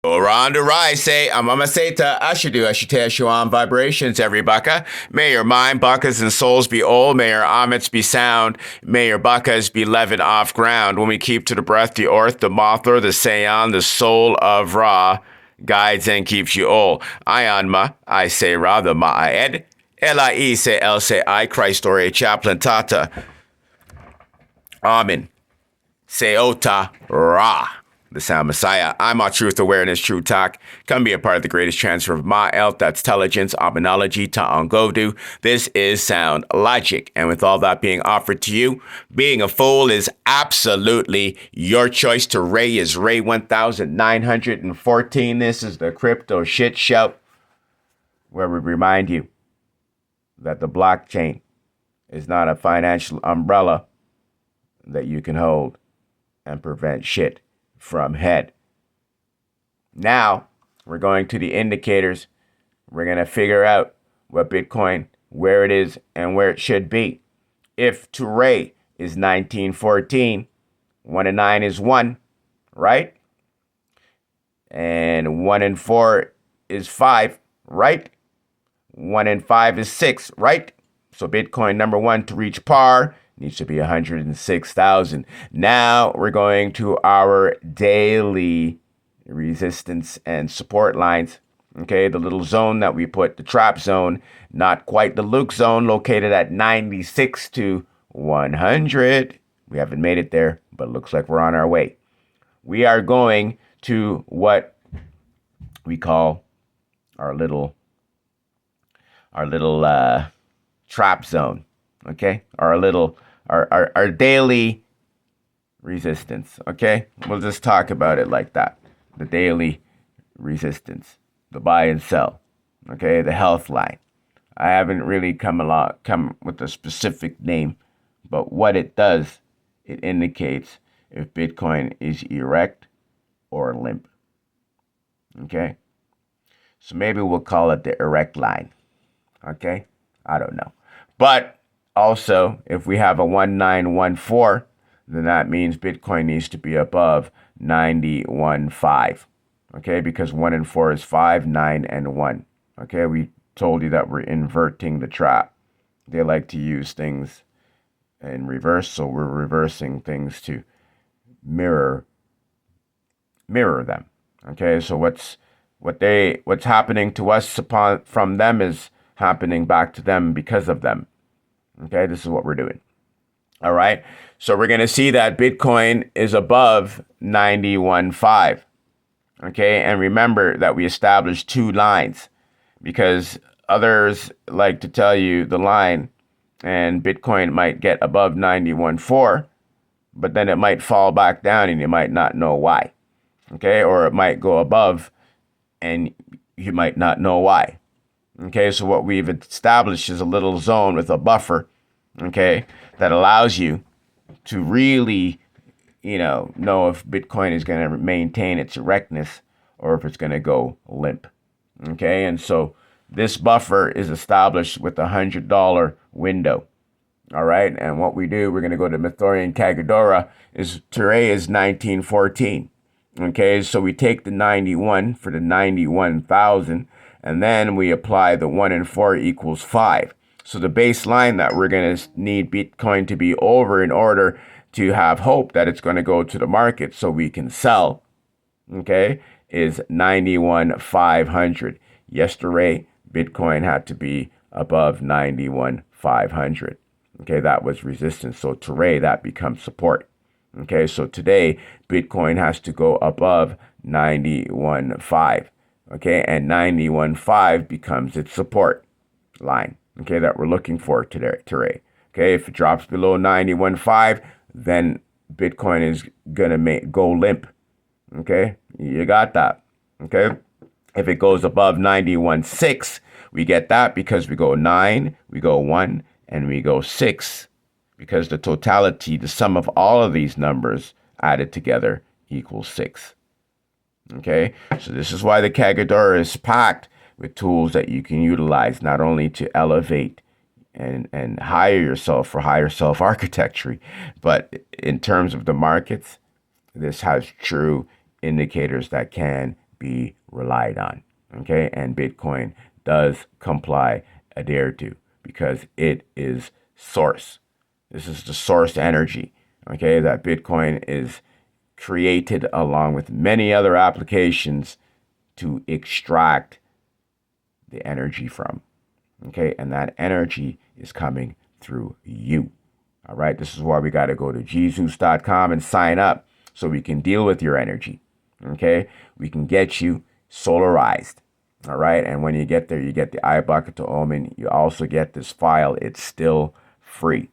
Oranda Rai say, Amamaseta, Ashidu, Ashite, Shuan vibrations, every baka. May your mind, bakas, and souls be old. May your amits be sound. May your bakas be leavened off ground. When we keep to the breath, the orth, the mothler, the seon, the soul of Ra guides and keeps you old. Ayanma, I say Ra, the Ma'ed. Elai say El say I, Christ or a chaplain tata. Amen. Seota Ra. The Sound Messiah. I'm our Truth Awareness, True Talk. Come be a part of the greatest transfer of Ma'el, that's intelligence, Abonology, Ta'angodu. This is Sound Logic. And with all that being offered to you, being a fool is absolutely your choice. To Ray is Ray 1914. This is the Crypto Shit Show, where we remind you that the blockchain is not a financial umbrella that you can hold and prevent shit from head. Now, we're going to the indicators. We're going to figure out what Bitcoin, where it is, and where it should be. If Ture is 1914, 1 and 9 is 1, right? And 1 and 4 is 5, right? 1 and 5 is 6, right? So Bitcoin number 1 to reach par needs to be 106,000. Now we're going to our daily resistance and support lines. Okay, the little zone that we put, the trap zone, not quite the Luke zone, located at 96 to 100. We haven't made it there, but it looks like we're on our way. We are going to what we call our little trap zone. Okay, our daily resistance. Okay, we'll just talk about it like that. The daily resistance, the buy and sell. Okay, the health line. I haven't really come with a specific name, but what it does, it indicates if Bitcoin is erect or limp. Okay, so maybe we'll call it the erect line. Okay, I don't know, but also, if we have a 1914, then that means Bitcoin needs to be above 91.5. Okay, because 1 and 4 is 5, 9, and 1. Okay, we told you that we're inverting the trap. They like to use things in reverse, so we're reversing things to mirror them. Okay, so what's happening to us from them is happening back to them because of them. Okay, this is what we're doing. All right, so we're going to see that Bitcoin is above 91.5. Okay, and remember that we established 2 lines because others like to tell you the line, and Bitcoin might get above 91.4, but then it might fall back down and you might not know why. Okay, or it might go above and you might not know why. Okay, so what we've established is a little zone with a buffer, okay, that allows you to really, know if Bitcoin is going to maintain its erectness or if it's going to go limp. Okay, and so this buffer is established with a $100 window. All right, and what we do, we're going to go to Mithorian Kagodora, is today is 1914. Okay, so we take the 91 for the 91,000. And then we apply the 1 and 4 equals 5. So the baseline that we're going to need Bitcoin to be over in order to have hope that it's going to go to the market so we can sell, okay, is 91,500. Yesterday, Bitcoin had to be above 91,500. Okay, that was resistance. So today, that becomes support. Okay, so today, Bitcoin has to go above 91,500. Okay, and 91.5 becomes its support line, okay, that we're looking for today. Okay, if it drops below 91.5, then Bitcoin is going to go limp. Okay, you got that. Okay, if it goes above 91.6, we get that because we go 9, we go 1, and we go 6, because the totality, the sum of all of these numbers added together equals 6. Okay, so this is why the Kagodora is packed with tools that you can utilize not only to elevate and hire yourself for higher self architecture, but in terms of the markets, this has true indicators that can be relied on. Okay, and Bitcoin does comply, adhere to, because it is source. This is the source energy. Okay, that Bitcoin is created along with many other applications to extract the energy from. Okay, and that energy is coming through you. All right, this is why we got to go to jesus.com and sign up so we can deal with your energy. Okay, we can get you solarized. All right, and when you get there, you get the iBucket to Omen. You also get this file. It's still free.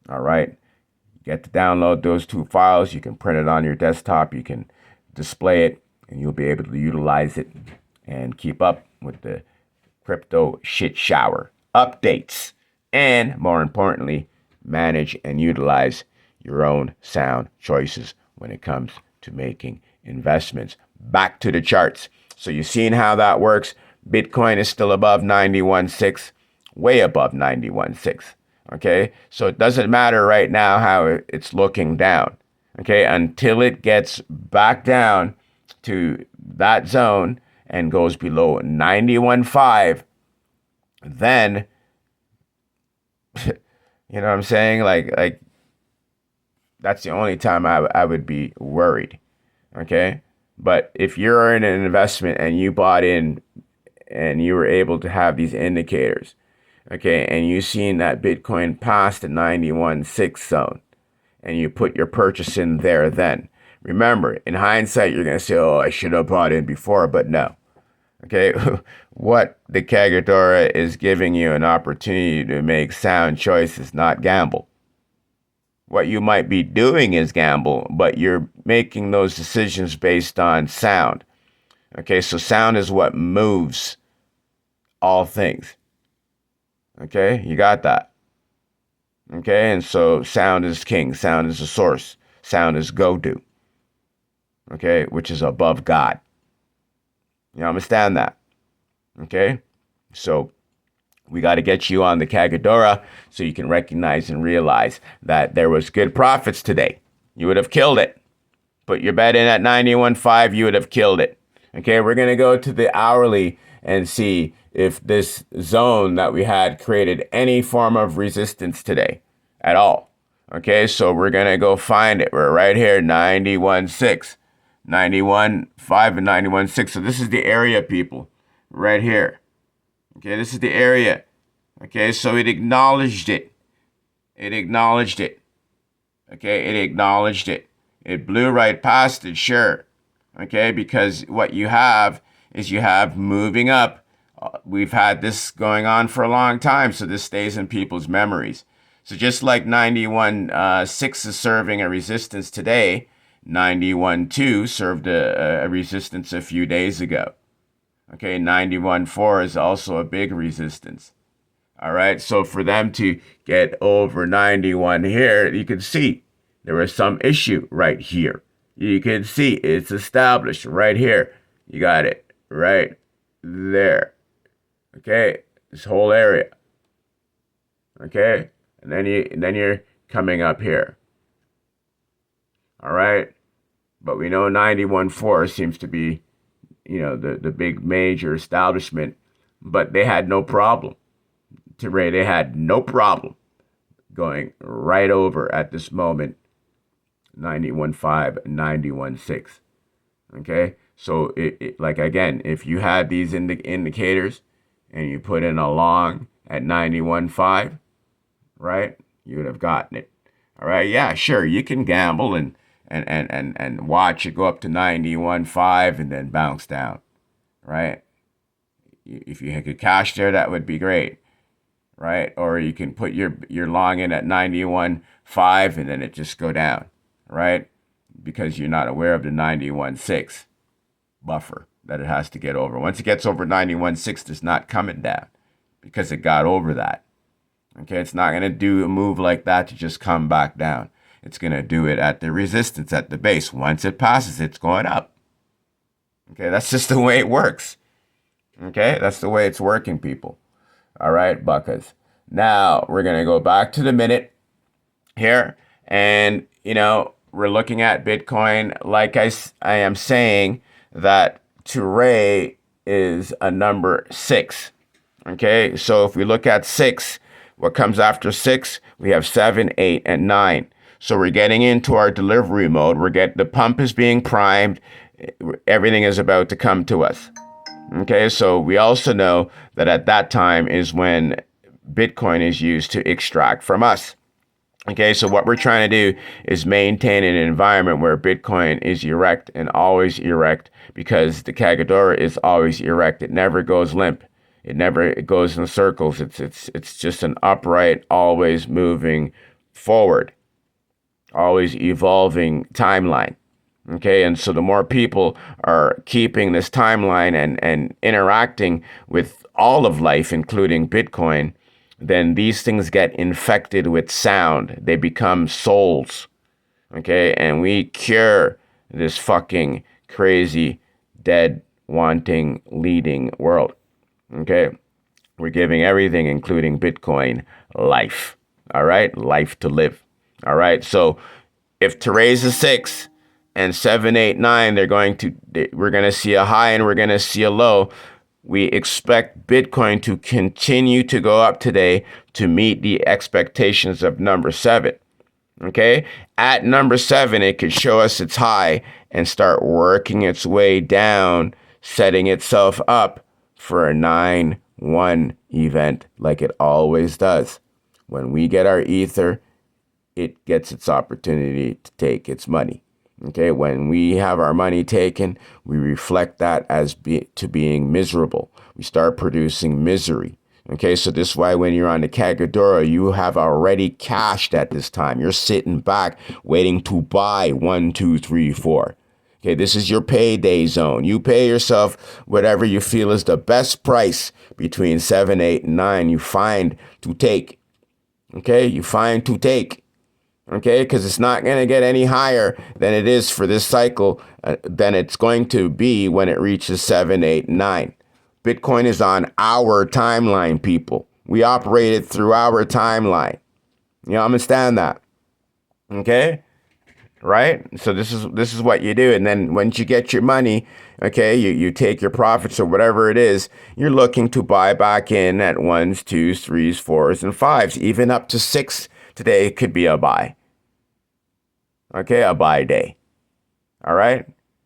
All right, you get to download those two files. You can print it on your desktop. You can display it, and you'll be able to utilize it and keep up with the crypto shit shower updates, and more importantly, manage and utilize your own sound choices when it comes to making investments. Back to the charts. So you've seen how that works. Bitcoin is still above 91.6, way above 91.6. Okay, so it doesn't matter right now how it's looking down. Okay, until it gets back down to that zone and goes below 91.5, then you know what I'm saying? Like that's the only time I would be worried. Okay, but if you're in an investment and you bought in and you were able to have these indicators, okay, and you seen that Bitcoin pass the 91.6 zone, and you put your purchase in there, then remember, in hindsight, you're gonna say, "Oh, I should have bought in before," but no. Okay, what the Kagodora is giving you an opportunity to make sound choices, not gamble. What you might be doing is gamble, but you're making those decisions based on sound. Okay, so sound is what moves all things. Okay, you got that. Okay, and so sound is king, sound is the source, sound is go-do. Okay, which is above God. You understand that? Okay, so we got to get you on the Kagodora so you can recognize and realize that there was good profits today. You would have killed it. Put your bet in at 91.5, you would have killed it. Okay, we're going to go to the hourly and see if this zone that we had created any form of resistance today at all. Okay, so we're going to go find it. We're right here, 91.6, 91.5 and 91.6. So this is the area, people, right here. Okay, this is the area. Okay, so it acknowledged it. It acknowledged it. Okay, it acknowledged it. It blew right past it, sure. Okay, because what you have is you have moving up. We've had this going on for a long time, so this stays in people's memories. So just like 91.6 is serving a resistance today, 91.2 served a resistance a few days ago. Okay, 91.4 is also a big resistance. All right, so for them to get over 91 here, you can see there was some issue right here. You can see it's established right here. You got it right there. Okay, this whole area. Okay, and then you're coming up here. All right, but we know 91.4 seems to be, you know, the big major establishment, but they had no problem. They had no problem going right over at this moment 91.5, 91.6. Okay, so it like again, if you had these indicators and you put in a long at 91.5, right, you would have gotten it. All right, yeah, sure, you can gamble and watch it go up to 91.5 and then bounce down, right? If you could cash there, that would be great, right? Or you can put your long in at 91.5 and then it just go down, right? Because you're not aware of the 91.6 buffer that it has to get over. Once it gets over 91.6, it's not coming down because it got over that. Okay, it's not going to do a move like that to just come back down. It's going to do it at the resistance, at the base. Once it passes, it's going up. Okay, that's just the way it works. Okay, that's the way it's working, people. All right, buckers. Now, we're going to go back to the minute here. And, you know, we're looking at Bitcoin. Like I am saying that to Ray is a number 6. Okay, so if we look at 6, what comes after 6? We have 7, 8, and 9. So we're getting into our delivery mode. The pump is being primed. Everything is about to come to us. Okay, so we also know that at that time is when Bitcoin is used to extract from us. Okay, so what we're trying to do is maintain an environment where Bitcoin is erect and always erect, because the Kagodora is always erect. It never goes limp. It goes in circles. It's just an upright, always moving forward, always evolving timeline. Okay, and so the more people are keeping this timeline and interacting with all of life, including Bitcoin, then these things get infected with sound. They become souls. Okay, and we cure this fucking crazy, dead, wanting, leading world. Okay, we're giving everything, including Bitcoin, life. All right, life to live. All right, so if to raise a 6 and 7, 8, 9, we're going to see a high and we're going to see a low. We expect Bitcoin to continue to go up today to meet the expectations of number 7. Okay, at number 7, it could show us its high and start working its way down, setting itself up for a 9-1 event like it always does. When we get our ether, it gets its opportunity to take its money. Okay, when we have our money taken, we reflect that as being miserable. We start producing misery. Okay, so this is why when you're on the Kagodora, you have already cashed at this time. You're sitting back waiting to buy 1, 2, 3, 4. Okay, this is your payday zone. You pay yourself whatever you feel is the best price between 7, 8, and 9 you find to take. Okay, you find to take. Okay, because it's not going to get any higher than it is for this cycle, than it's going to be when it reaches 7, 8, 9. Bitcoin is on our timeline, people. We operate it through our timeline. You understand that? Okay? Right? So this is what you do. And then once you get your money, okay, you take your profits or whatever it is, you're looking to buy back in at 1s, 2s, 3s, 4s, and 5s. Even up to 6 today could be a buy. Okay, a buy day. All right?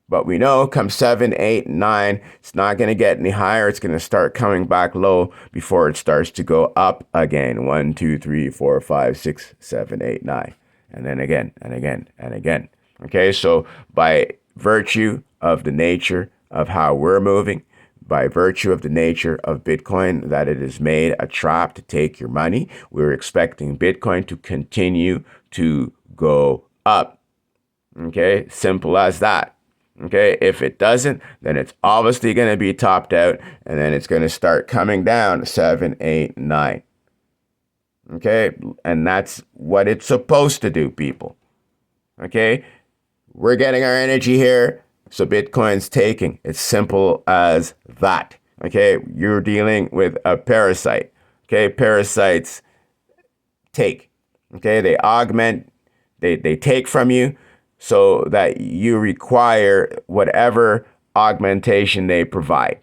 But we know come 7, 8, 9, it's not going to get any higher. It's going to start coming back low before it starts to go up again. 1, 2, 3, 4, 5, 6, 7, 8, 9. And then again, and again, and again. Okay, so by virtue of the nature of how we're moving, by virtue of the nature of Bitcoin, that it is made a trap to take your money, we're expecting Bitcoin to continue to go up. Okay, simple as that. Okay, if it doesn't, then it's obviously going to be topped out, and then it's going to start coming down 7, 8, 9. Okay, and that's what it's supposed to do, people. Okay, we're getting our energy here, so Bitcoin's taking. It's simple as that. Okay, you're dealing with a parasite. Okay, parasites take. Okay, they augment, they take from you, so that you require whatever augmentation they provide.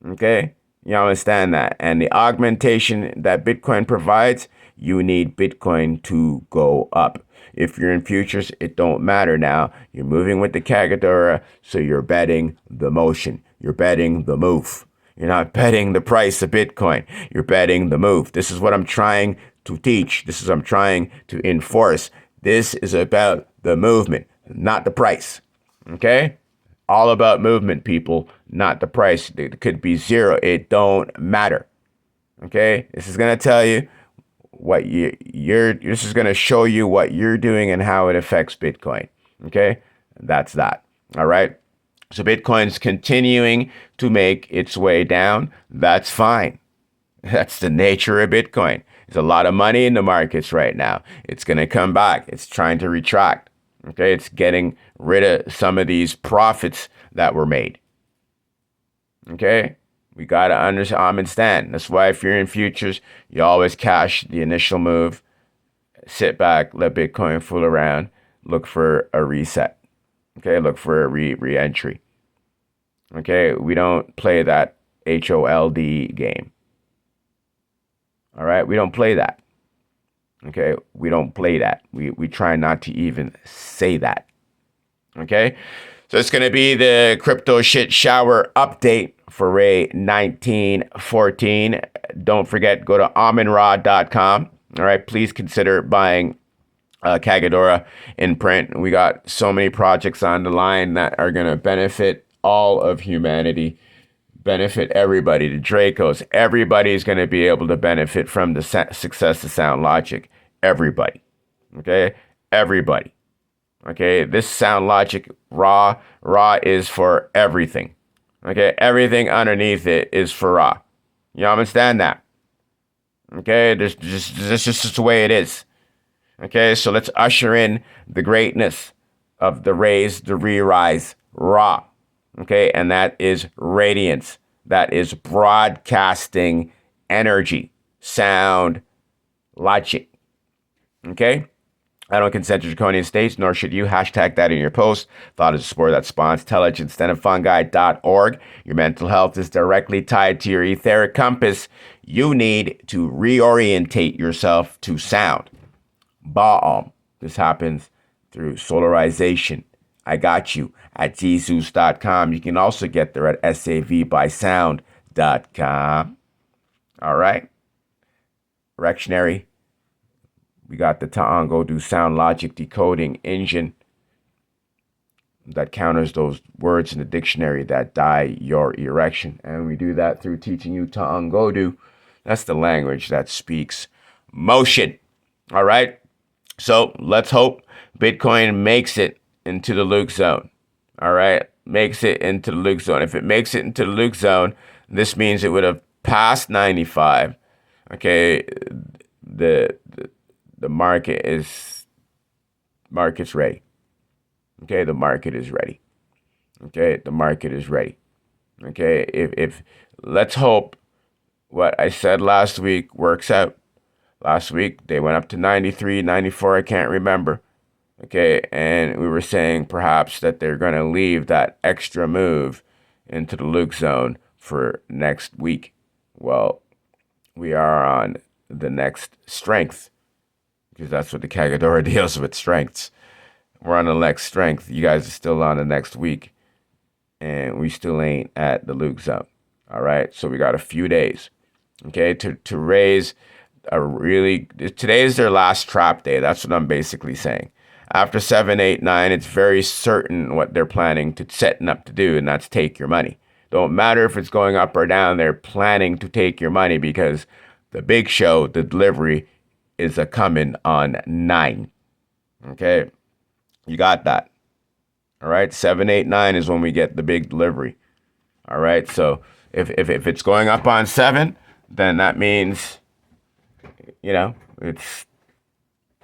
Okay? You understand that? And the augmentation that Bitcoin provides, you need Bitcoin to go up. If you're in futures, it don't matter now. You're moving with the Kagodora, so you're betting the motion. You're betting the move. You're not betting the price of Bitcoin. You're betting the move. This is what I'm trying to teach. This is what I'm trying to enforce. This is about the movement, not the price. Okay? All about movement, people, not the price. It could be 0. It don't matter. Okay? This is going to tell you what this is going to show you what you're doing and how it affects Bitcoin. Okay? That's that. All right? So Bitcoin's continuing to make its way down. That's fine. That's the nature of Bitcoin. There's a lot of money in the markets right now. It's going to come back. It's trying to retract. Okay, it's getting rid of some of these profits that were made. Okay, we got to understand. That's why if you're in futures, you always cash the initial move, sit back, let Bitcoin fool around, look for a reset. Okay, look for a re-entry. Okay, we don't play that HOLD game. All right, we don't play that. Okay, we don't play that. We try not to even say that. Okay, so it's going to be the crypto shit shower update for Ray 1914. Don't forget, go to aminra.com. All right, please consider buying Kagodora in print. We got so many projects on the line that are going to benefit all of humanity, benefit everybody, the Dracos. Everybody's going to be able to benefit from the success of Sound Logic. Everybody. Okay? Everybody. Okay? This Sound Logic raw is for everything. Okay? Everything underneath it is for raw. You understand that? Okay? This just the way it is. Okay? So let's usher in the greatness of the raise, the re-rise, raw. Okay, and that is radiance. That is broadcasting energy, sound, logic. Okay? I don't consent to draconian states, nor should you. Hashtag that in your post. Thought is a sport that spawns intelligence. Fungi.org. Your mental health is directly tied to your etheric compass. You need to reorientate yourself to sound. Baal. This happens through solarization. I got you at Jesus.com. You can also get there at savbysound.com. All right. Rectionary. We got the Ta'angodu sound logic decoding engine that counters those words in the dictionary that die your erection. And we do that through teaching you Ta'angodu. That's the language that speaks motion. All right. So let's hope Bitcoin makes it into the Luke zone. All right. Makes it into the Luke zone. If it makes it into the Luke zone, this means it would have passed 95. Okay. The market's ready. Okay. The market is ready. Okay. The market is ready. Okay. If let's hope what I said last week works out. Last week, they went up to 93, 94, I can't remember. Okay, and we were saying perhaps that they're going to leave that extra move into the Luke zone for next week. Well, we are on the next strength, because that's what the Kagodora deals with, strengths. We're on the next strength. You guys are still on the next week, and we still ain't at the Luke zone. All right, so we got a few days, okay, to raise today is their last trap day. That's what I'm basically saying. After 7, 8, 9, it's very certain what they're planning to setting up to do, and that's take your money. Don't matter if it's going up or down, they're planning to take your money because the big show, the delivery, is a coming on 9. Okay? You got that. All right? 7, 8, 9 is when we get the big delivery. All right? So if it's going up on 7, then that means,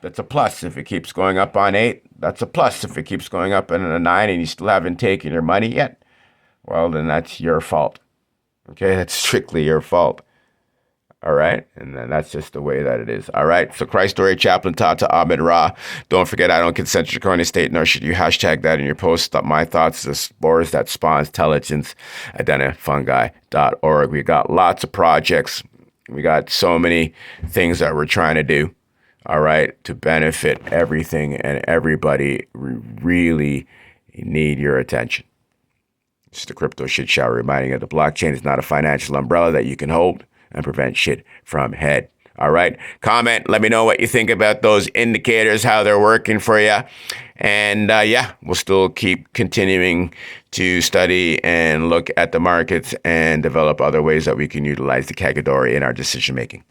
that's a plus. If it keeps going up on 8, that's a plus. If it keeps going up on a 9 and you still haven't taken your money yet, well, then that's your fault. Okay, that's strictly your fault. All right, and then that's just the way that it is. All right, so Christ Story Chaplain Tata Ahmed Ra. Don't forget, I don't consent to draconian state, nor should you. Hashtag that in your post. My thoughts, the spores that spawns intelligence. Fungi.org. We got lots of projects. We got so many things that we're trying to do, all right, to benefit everything and everybody. We really need your attention. It's the crypto shit shower reminding you that the blockchain is not a financial umbrella that you can hold and prevent shit from head. All right. Comment. Let me know what you think about those indicators, how they're working for you. And we'll still keep continuing to study and look at the markets and develop other ways that we can utilize the Kagodora in our decision making.